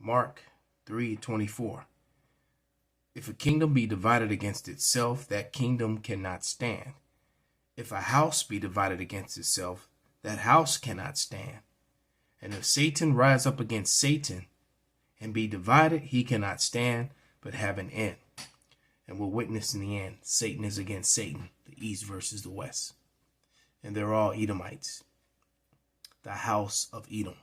Mark 3:24. If a kingdom be divided against itself, that kingdom cannot stand. If a house be divided against itself, that house cannot stand. And if Satan rise up against Satan and be divided, he cannot stand, but have an end. And we'll witness in the end, Satan is against Satan, the east versus the west. And they're all Edomites, the house of Edom.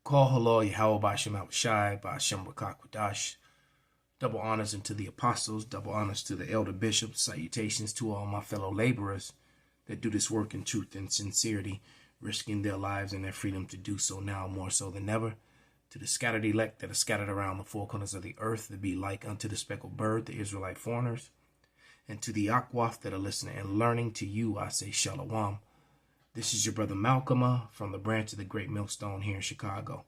Call halal Yahweh Ba'Shem Abishai, Ba'Shem Rakakwadash. Double honors unto the apostles, double honors to the elder bishops, salutations to all my fellow laborers that do this work in truth and sincerity, risking their lives and their freedom to do so now more so than ever. To the scattered elect that are scattered around the four corners of the earth, to be like unto the speckled bird, the Israelite foreigners. And to the Akwaf that are listening and learning, to you I say Shalom. This is your brother Malcolm from the branch of the Great Millstone here in Chicago.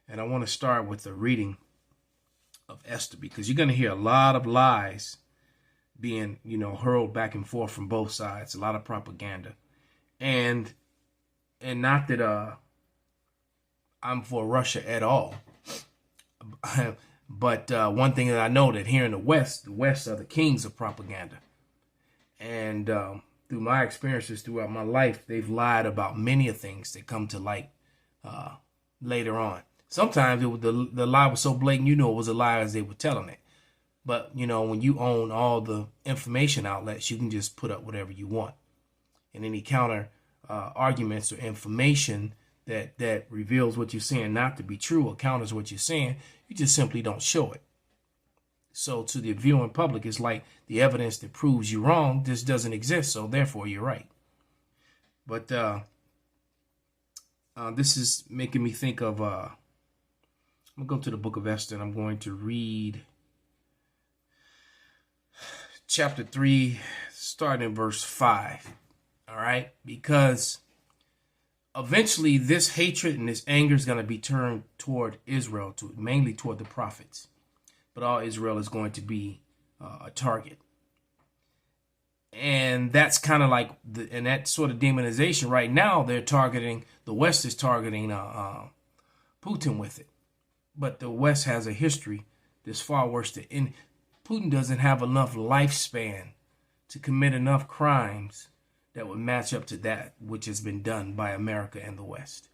And I want to start with the reading of Esther, because you're going to hear a lot of lies being, hurled back and forth from both sides, a lot of propaganda. And not that I'm for Russia at all. But one thing that I know, that here in the West are the kings of propaganda. And through my experiences throughout my life, they've lied about many of things that come to light later on. Sometimes the lie was so blatant, it was a lie as they were telling it. But, when you own all the information outlets, you can just put up whatever you want. And any counter arguments or information that reveals what you're saying not to be true or counters what you're saying, you just simply don't show it. So to the viewing public, it's like the evidence that proves you wrong just doesn't exist, so therefore you're right. But this is making me think of, I'm going to go to the book of Esther, and I'm going to read chapter 3, starting in verse 5. All right? Because eventually this hatred and this anger is going to be turned toward Israel, mainly toward the prophets. But all Israel is going to be a target. And that's kind of like, and that sort of demonization right now, they're targeting, the West is targeting Putin with it. But the West has a history that's far worse. And Putin doesn't have enough lifespan to commit enough crimes that would match up to that which has been done by America and the West.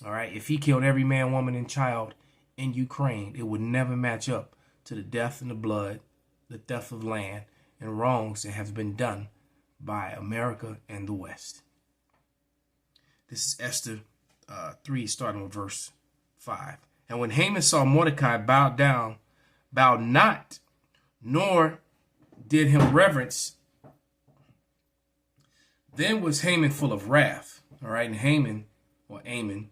All right. If he killed every man, woman, and child in Ukraine, it would never match up to the death and the blood, the theft of land, and wrongs that have been done by America and the West. This is Esther 3, starting with verse 5. And when Haman saw Mordecai bowed not, nor did him reverence, then was Haman full of wrath. All right, and Haman, or Amon,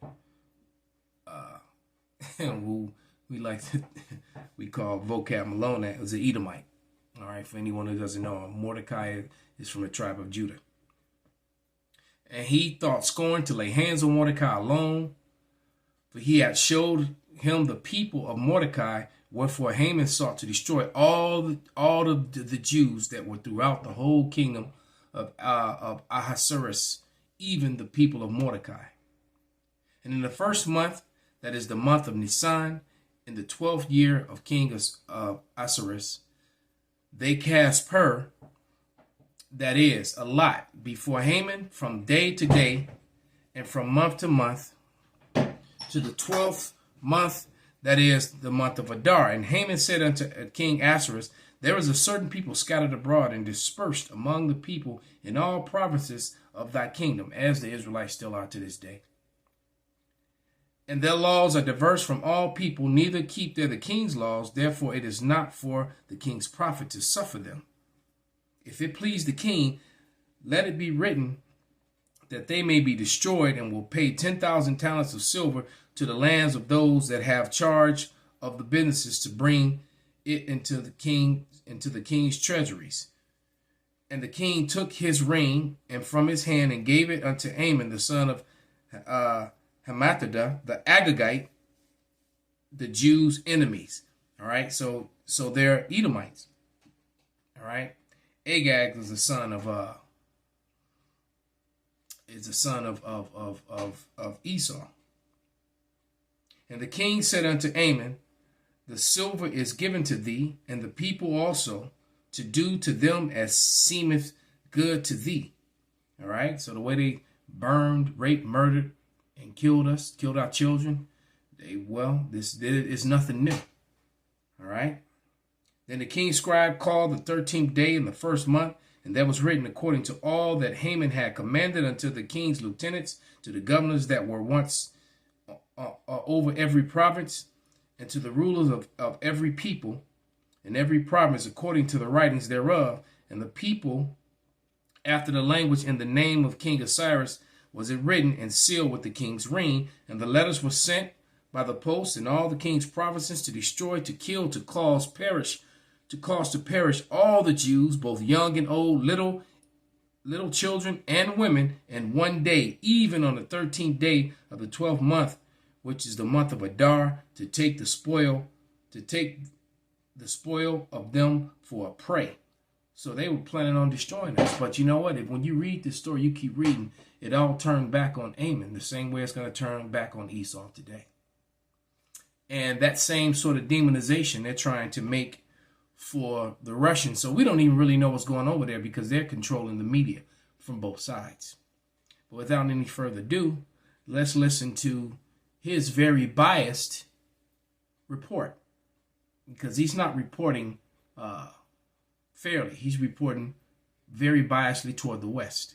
who we call vocab Malone, that was an Edomite. All right, for anyone who doesn't know, Mordecai is from the tribe of Judah. And he thought scorn to lay hands on Mordecai alone, for he had showed him the people of Mordecai, wherefore Haman sought to destroy all of the Jews that were throughout the whole kingdom of Ahasuerus, even the people of Mordecai. And in the first month, that is the month of Nisan, in the 12th year of King of Ahasuerus, they cast pur, that is, a lot, before Haman from day to day and from month to month, to the 12th month, that is the month of Adar. And Haman said unto King Ahasuerus, there is a certain people scattered abroad and dispersed among the people in all provinces of thy kingdom, as the Israelites still are to this day. And their laws are diverse from all people, neither keep they the king's laws. Therefore it is not for the king's profit to suffer them. If it please the king, let it be written that they may be destroyed, and will pay 10,000 talents of silver to the lands of those that have charge of the businesses, to bring it into the king's treasuries. And the king took his ring and from his hand and gave it unto Amon, the son of Hammedatha, the Agagite, the Jews' enemies. All right, so they're Edomites. All right, Agag was the son of Esau. And the king said unto Ammon, the silver is given to thee, and the people also, to do to them as seemeth good to thee. All right. So the way they burned, raped, murdered, and killed us, killed our children, this is nothing new. All right. Then the king's scribe called the 13th day in the first month, and that was written according to all that Haman had commanded unto the king's lieutenants, to the governors that were once over every province, and to the rulers of every people in every province, according to the writings thereof. And the people, after the language and the name of King Osiris, was it written and sealed with the king's ring. And the letters were sent by the post in all the king's provinces, to destroy, to kill, to cause to perish all the Jews, both young and old, little children and women, in one day, even on the 13th day of the 12th month, which is the month of Adar, to take the spoil of them for a prey. So they were planning on destroying us. But you know what? When you read this story, you keep reading, it all turned back on Ammon, the same way it's going to turn back on Esau today. And that same sort of demonization they're trying to make for the Russians. So we don't even really know what's going on over there, because they're controlling the media from both sides. But without any further ado, let's listen to his very biased report, because he's not reporting fairly. He's reporting very biasedly toward the West.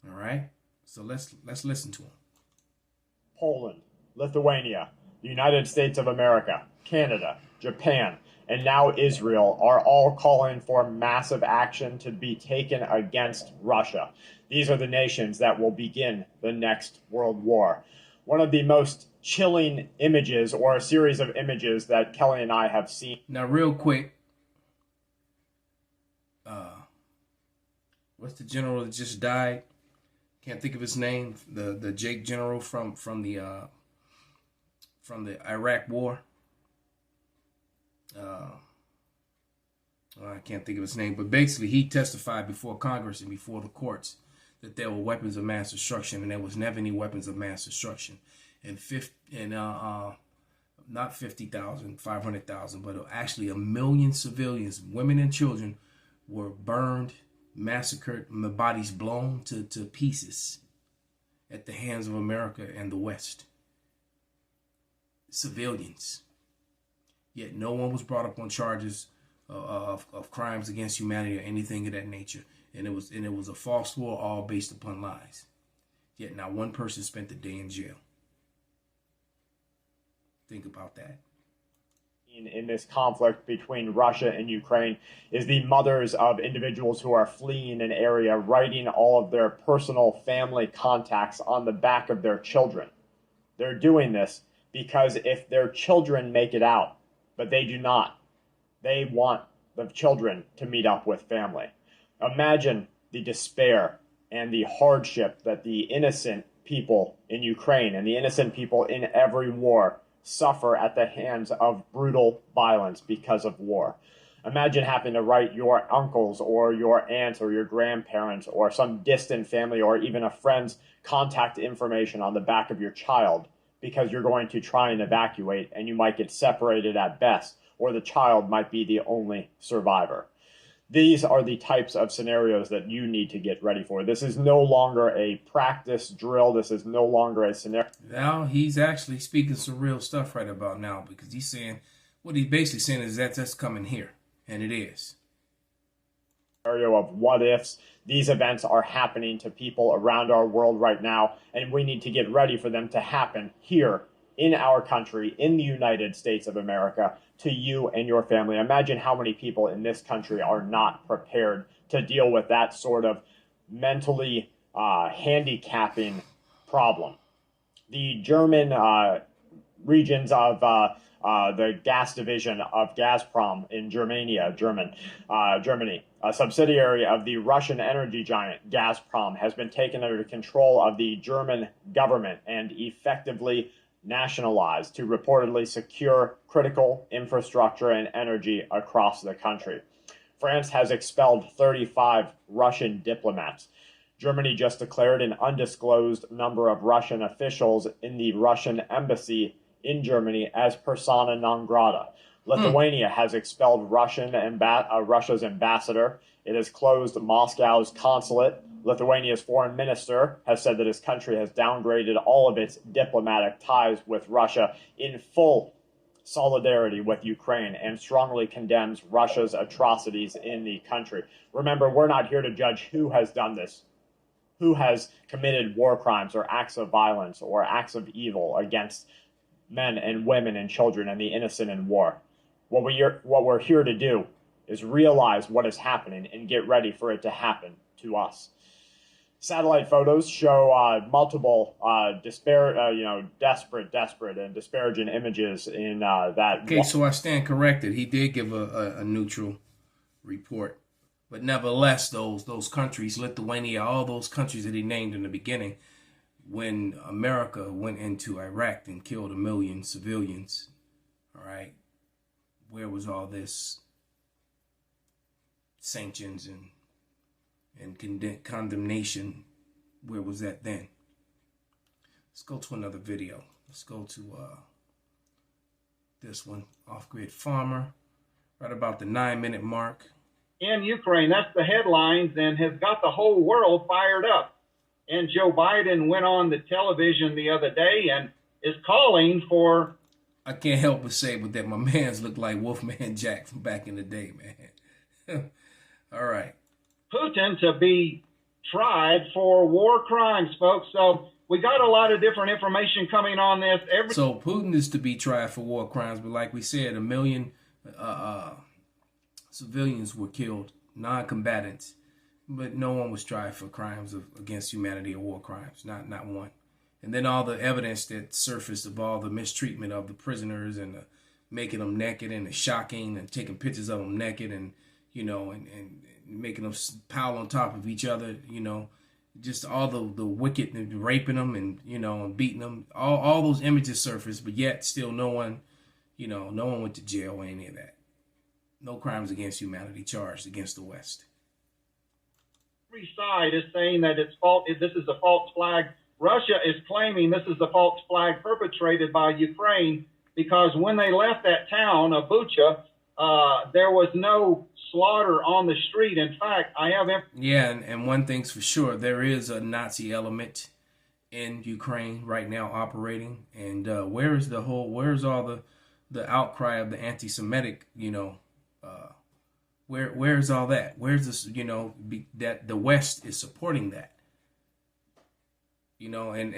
All right. So let's listen to him. Poland, Lithuania, the United States of America, Canada, Japan, and now Israel are all calling for massive action to be taken against Russia. These are the nations that will begin the next world war. One of the most chilling images, or a series of images, that Kelly and I have seen. Now, real quick, what's the general that just died? Can't think of his name. The Jake general from the Iraq War. I can't think of his name, but basically he testified before Congress and before the courts that there were weapons of mass destruction, and there was never any weapons of mass destruction. And not 50,000, 500,000, but actually 1 million civilians, women and children, were burned, massacred, and the bodies blown to pieces at the hands of America and the West. Civilians. Yet no one was brought up on charges of crimes against humanity or anything of that nature. And it was a false war, all based upon lies. Yet not one person spent a day in jail. Think about that. In this conflict between Russia and Ukraine is the mothers of individuals who are fleeing an area, writing all of their personal family contacts on the back of their children. They're doing this because if their children make it out, but they do not, they want the children to meet up with family. Imagine the despair and the hardship that the innocent people in Ukraine and the innocent people in every war suffer at the hands of brutal violence because of war. Imagine having to write your uncles or your aunts or your grandparents or some distant family or even a friend's contact information on the back of your child because you're going to try and evacuate, and you might get separated at best, or the child might be the only survivor. These are the types of scenarios that you need to get ready for. This is no longer a practice drill. This is no longer a scenario. Now he's actually speaking some real stuff right about now, because he's saying, what he's basically saying is that's coming here, and it is. Scenario of what ifs. These events are happening to people around our world right now, and we need to get ready for them to happen here in our country, in the United States of America, to you and your family. Imagine how many people in this country are not prepared to deal with that sort of mentally handicapping problem. The German regions of the gas division of Gazprom in Germany, a subsidiary of the Russian energy giant Gazprom, has been taken under control of the German government and effectively nationalized to reportedly secure critical infrastructure and energy across the country. France has expelled 35 Russian diplomats. Germany just declared an undisclosed number of Russian officials in the Russian embassy in Germany as persona non grata. Lithuania has expelled Russia's ambassador. It has closed Moscow's consulate. Lithuania's foreign minister has said that his country has downgraded all of its diplomatic ties with Russia in full solidarity with Ukraine and strongly condemns Russia's atrocities in the country. Remember, we're not here to judge who has done this, who has committed war crimes or acts of violence or acts of evil against men and women and children and the innocent in war. What we're here to do is realize what is happening and get ready for it to happen to us. Satellite photos show multiple desperate and disparaging images in that. Okay, so I stand corrected. He did give a neutral report. But nevertheless, those countries, Lithuania, all those countries that he named in the beginning, when America went into Iraq and killed 1 million civilians, all right, where was all this sanctions and condemnation? Where was that then? Let's go to another video. Let's go to this one, Off-Grid Farmer, right about the 9-minute mark. In Ukraine, that's the headlines, and has got the whole world fired up. And Joe Biden went on the television the other day and is calling for... I can't help but say, but that my man's look like Wolfman Jack from back in the day, man. All right. Putin to be tried for war crimes, folks. So we got a lot of different information coming on this. So Putin is to be tried for war crimes, but like we said, 1 million civilians were killed, non-combatants, but no one was tried for crimes against humanity or war crimes, not one. And then all the evidence that surfaced of all the mistreatment of the prisoners and the making them naked and the shocking and taking pictures of them naked and, you know, and making them pile on top of each other, you know, just all the wicked and raping them and, you know, and beating them. All those images surfaced, but yet still no one went to jail or any of that. No crimes against humanity charged against the West. Every side is saying that this is a false flag. Russia is claiming this is a false flag perpetrated by Ukraine because when they left that town of Bucha, there was no slaughter on the street. In fact, I have... Yeah, and one thing's for sure, there is a Nazi element in Ukraine right now operating. And where's all the outcry of the anti-Semitic, you know, where's all that? Where's this, you know, that the West is supporting that? You know, and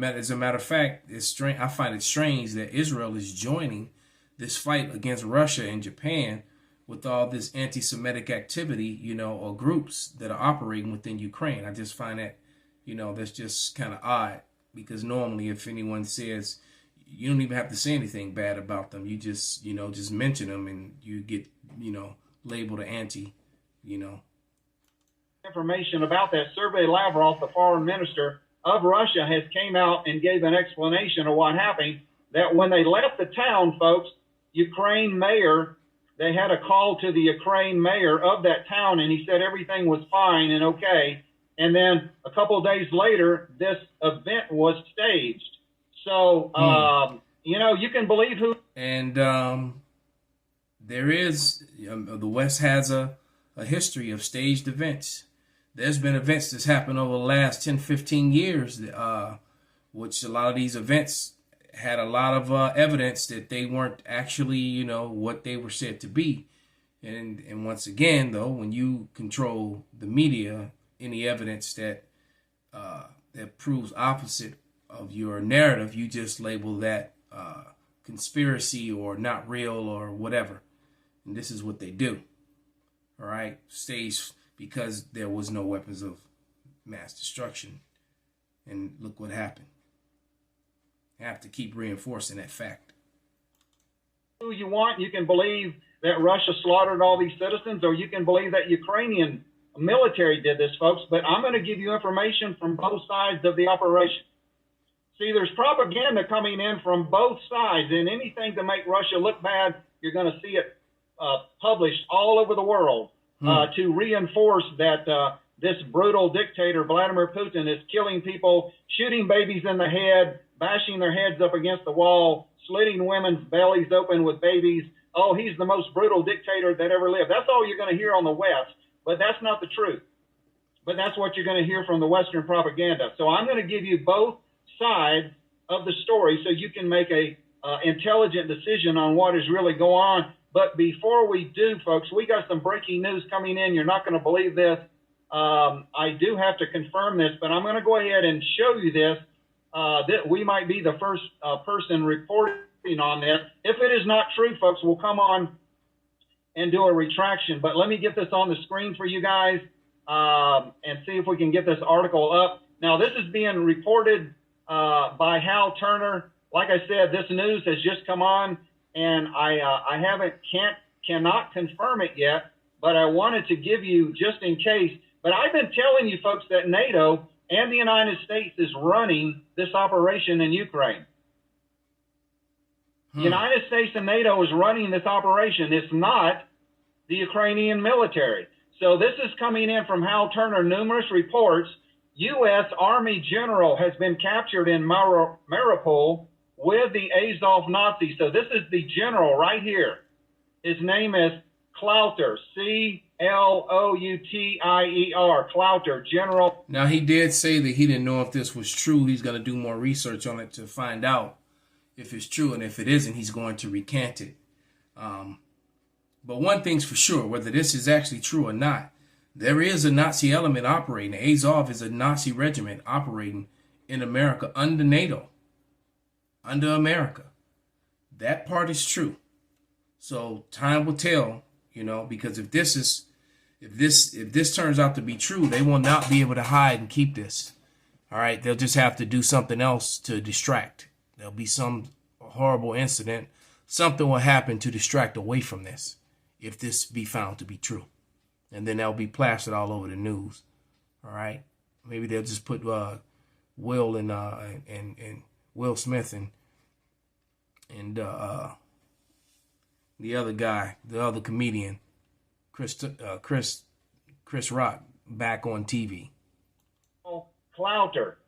as a matter of fact, it's strange. I find it strange that Israel is joining this fight against Russia and Japan with all this anti-Semitic activity, you know, or groups that are operating within Ukraine. I just find that, you know, that's just kind of odd, because normally if anyone says, you don't even have to say anything bad about them. You just, you know, just mention them and you get, you know, labeled an anti, you know. Information about that. Sergei Lavrov, the foreign minister of Russia, has came out and gave an explanation of what happened, that when they left the town, folks, Ukraine mayor, they had a call to the Ukraine mayor of that town, and he said everything was fine and okay. And then a couple of days later, this event was staged. So, you know, you can believe who. And there is, the West has a history of staged events. There's been events that's happened over the last 10, 15 years, which a lot of these events had a lot of evidence that they weren't actually, you know, what they were said to be. And once again, though, when you control the media, any evidence that that proves opposite of your narrative, you just label that conspiracy or not real or whatever. And this is what they do. All right, stage, because there was no weapons of mass destruction. And look what happened. I have to keep reinforcing that fact. Who you want, you can believe that Russia slaughtered all these citizens, or you can believe that Ukrainian military did this, folks. But I'm going to give you information from both sides of the operation. See, there's propaganda coming in from both sides, and anything to make Russia look bad, you're going to see it published all over the world to reinforce that this brutal dictator, Vladimir Putin, is killing people, shooting babies in the head, bashing their heads up against the wall, slitting women's bellies open with babies. Oh, he's the most brutal dictator that ever lived. That's all you're going to hear on the West, but that's not the truth. But that's what you're going to hear from the Western propaganda. So I'm going to give you both sides of the story so you can make a intelligent decision on what is really going on. But before we do, folks, we got some breaking news coming in. You're not going to believe this. I do have to confirm this, but I'm going to go ahead and show you this. That we might be the first person reporting on this. If it is not true, folks, we'll come on and do a retraction. But let me get this on the screen for you guys and see if we can get this article up. Now, this is being reported by Hal Turner. Like I said, this news has just come on, and I cannot confirm it yet, but I wanted to give you just in case. But I've been telling you folks that NATO and the United States is running this operation in Ukraine. The United States and NATO is running this operation. It's not the Ukrainian military. So this is coming in from Hal Turner, numerous reports. U.S. Army general has been captured in Mariupol with the Azov Nazis. So this is the general right here. His name is Clouter, Cloutier, Clouter, General. Now, he did say that he didn't know if this was true. He's going to do more research on it to find out if it's true. And if it isn't, he's going to recant it. But one thing's for sure, whether this is actually true or not, there is a Nazi element operating. The Azov is a Nazi regiment operating in America under NATO, under America. That part is true. So time will tell, because if this turns out to be true, they will not be able to hide and keep this. All right, they'll just have to do something else to distract. There'll be some horrible incident. Something will happen to distract away from this if this be found to be true. And then that'll be plastered all over the news. All right, maybe they'll just put Will and Will Smith and the other guy, the other comedian, Chris Rock, back on TV. Clouter.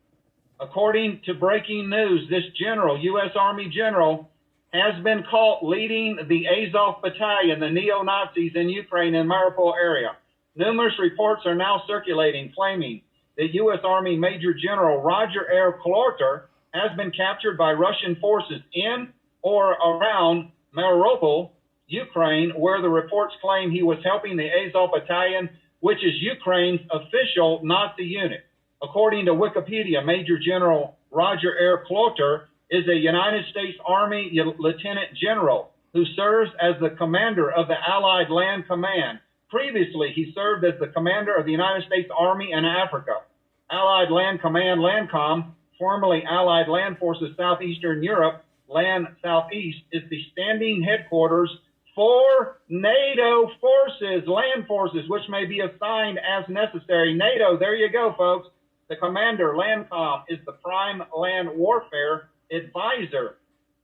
According to breaking news, this general, U.S. Army general, has been caught leading the Azov Battalion, the neo-Nazis in Ukraine and Mariupol area. Numerous reports are now circulating claiming that U.S. Army Major General Roger R. Clouter has been captured by Russian forces in or around Mariupol, Ukraine, where the reports claim he was helping the Azov Battalion, which is Ukraine's official Nazi unit. According to Wikipedia, Major General Roger R. Clouter is a United States Army Lieutenant General who serves as the commander of the Allied Land Command. Previously, he served as the commander of the United States Army in Africa. Allied Land Command, LANDCOM, formerly Allied Land Forces Southeastern Europe, Land Southeast, is the standing headquarters for NATO forces, land forces, which may be assigned as necessary. NATO, there you go, folks. The commander, LANDCOM, is the prime land warfare advisor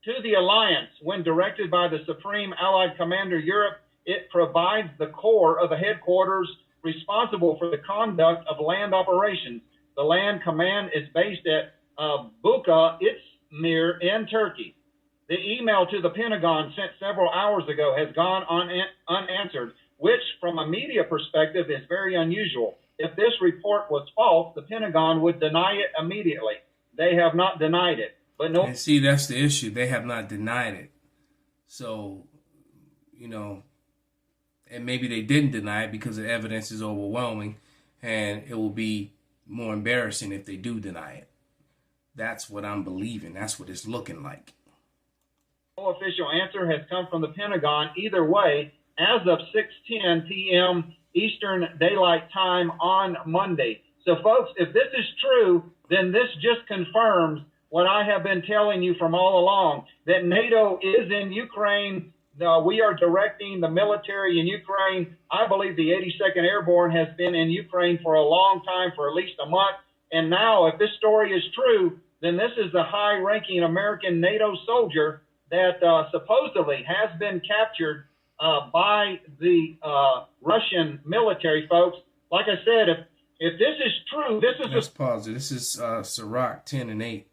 to the alliance. When directed by the Supreme Allied Commander Europe, it provides the core of the headquarters responsible for the conduct of land operations. The land command is based at Buca Izmir in Turkey. The email to the Pentagon sent several hours ago has gone unanswered, which from a media perspective is very unusual. If this report was false, the Pentagon would deny it immediately. They have not denied it. But no. And see, that's the issue. They have not denied it. So, and maybe they didn't deny it because the evidence is overwhelming, and it will be more embarrassing if they do deny it. That's what I'm believing. That's what it's looking like. No official answer has come from the Pentagon either way as of 6:10 p.m. Eastern Daylight Time on Monday. So, folks, if this is true, then this just confirms what I have been telling you from all along, that NATO is in Ukraine. We are directing the military in Ukraine. I believe the 82nd Airborne has been in Ukraine for a long time, for at least a month. And now, if this story is true, then this is a high-ranking American NATO soldier that supposedly has been captured by the Russian military, folks. Like I said, If this is true, this is Let's pause it. This is Sirach 10:8.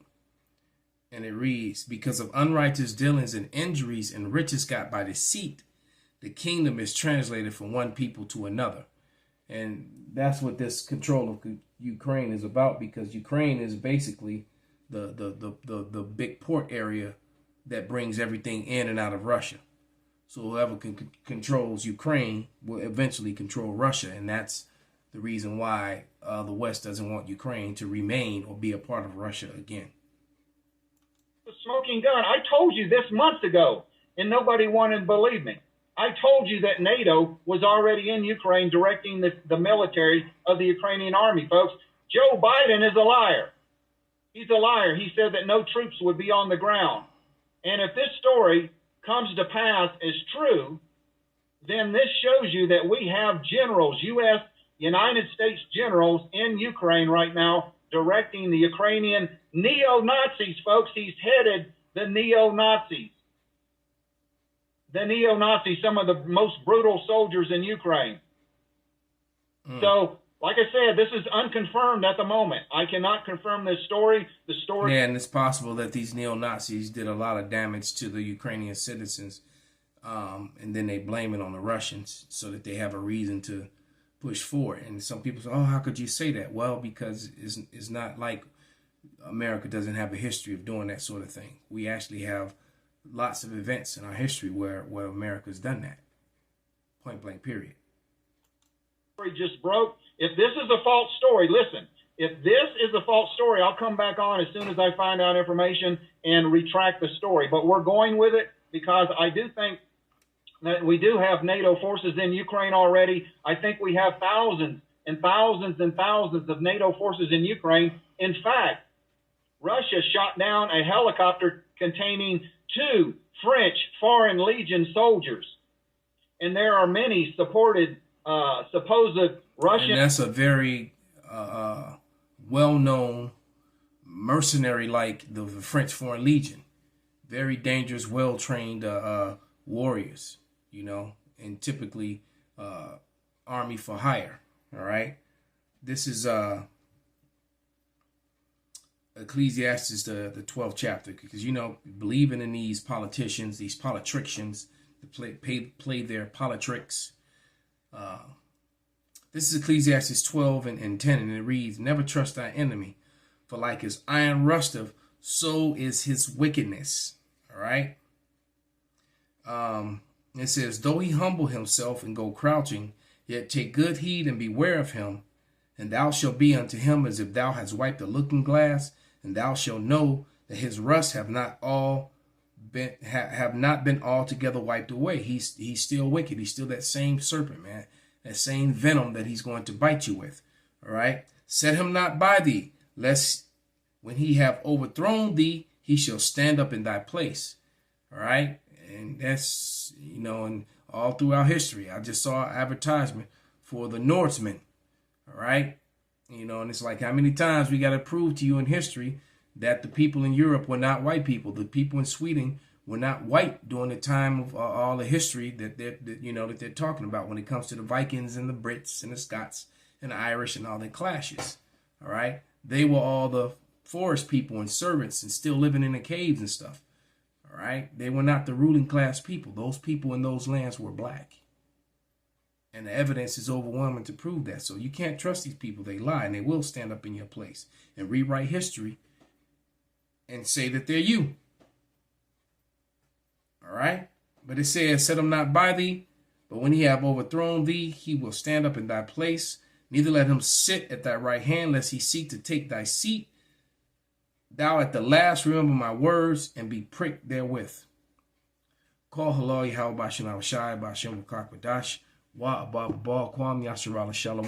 And it reads, because of unrighteous dealings and injuries and riches got by deceit, the kingdom is translated from one people to another. And that's what this control of Ukraine is about, because Ukraine is basically the big port area that brings everything in and out of Russia. So whoever controls Ukraine will eventually control Russia. And that's the reason why the West doesn't want Ukraine to remain or be a part of Russia again. a smoking gun. I told you this months ago, and nobody wanted to believe me. I told you that NATO was already in Ukraine directing the military of the Ukrainian army, folks. Joe Biden is a liar. He's a liar. He said that no troops would be on the ground. And if this story comes to pass as true, then this shows you that we have generals, U.S. United States generals in Ukraine right now directing the Ukrainian neo-Nazis, folks. He's headed the neo-Nazis. The neo-Nazis, some of the most brutal soldiers in Ukraine. So, like I said, this is unconfirmed at the moment. I cannot confirm this story. The story... Yeah, and it's possible that these neo-Nazis did a lot of damage to the Ukrainian citizens, and then they blame it on the Russians so that they have a reason to push forward. And some people say, oh, how could you say that? Well, because it's not like America doesn't have a history of doing that sort of thing. We actually have lots of events in our history where America's done that. Point blank, period. Just broke. If this is a false story, listen, if this is a false story, I'll come back on as soon as I find out information and retract the story. But we're going with it because I do think that we do have NATO forces in Ukraine already. I think we have thousands and thousands and thousands of NATO forces in Ukraine. In fact, Russia shot down a helicopter containing 2 French Foreign Legion soldiers. And there are many supposed Russian... And that's a very well-known mercenary like the French Foreign Legion. Very dangerous, well-trained warriors, you know, and typically army for hire, all right? This is Ecclesiastes, the 12th chapter, because, you know, believing in these politicians, these politricians, to play their politricks. This is Ecclesiastes 12 and 10, and it reads, never trust thy enemy, for like as iron rusteth, so is his wickedness. All right. It says, though he humble himself and go crouching, yet take good heed and beware of him, and thou shalt be unto him as if thou hadst wiped a looking glass, and thou shalt know that his rust have not been altogether wiped away. He's still wicked. He's still that same serpent, man. That same venom that he's going to bite you with. All right. Set him not by thee, lest when he have overthrown thee, he shall stand up in thy place. All right. And that's, you know, and all throughout history, I just saw an advertisement for the Norsemen. All right. You know, and it's like, how many times we got to prove to you in history that the people in Europe were not white people. The people in Sweden were not white during the time of all the history that they're talking about when it comes to the Vikings and the Brits and the Scots and the Irish and all their clashes. All right. They were all the forest people and servants and still living in the caves and stuff. All right. They were not the ruling class people. Those people in those lands were black. And the evidence is overwhelming to prove that. So you can't trust these people. They lie, and they will stand up in your place and rewrite history and say that they're you. All right? But it says, set him not by thee, but when he have overthrown thee, he will stand up in thy place. Neither let him sit at thy right hand, lest he seek to take thy seat. Thou at the last remember my words, and be pricked therewith. Call halal Yahweh Bashem Awashai Bashem Wakakwadash. Wa Abba Kwam Yasharala Shalom.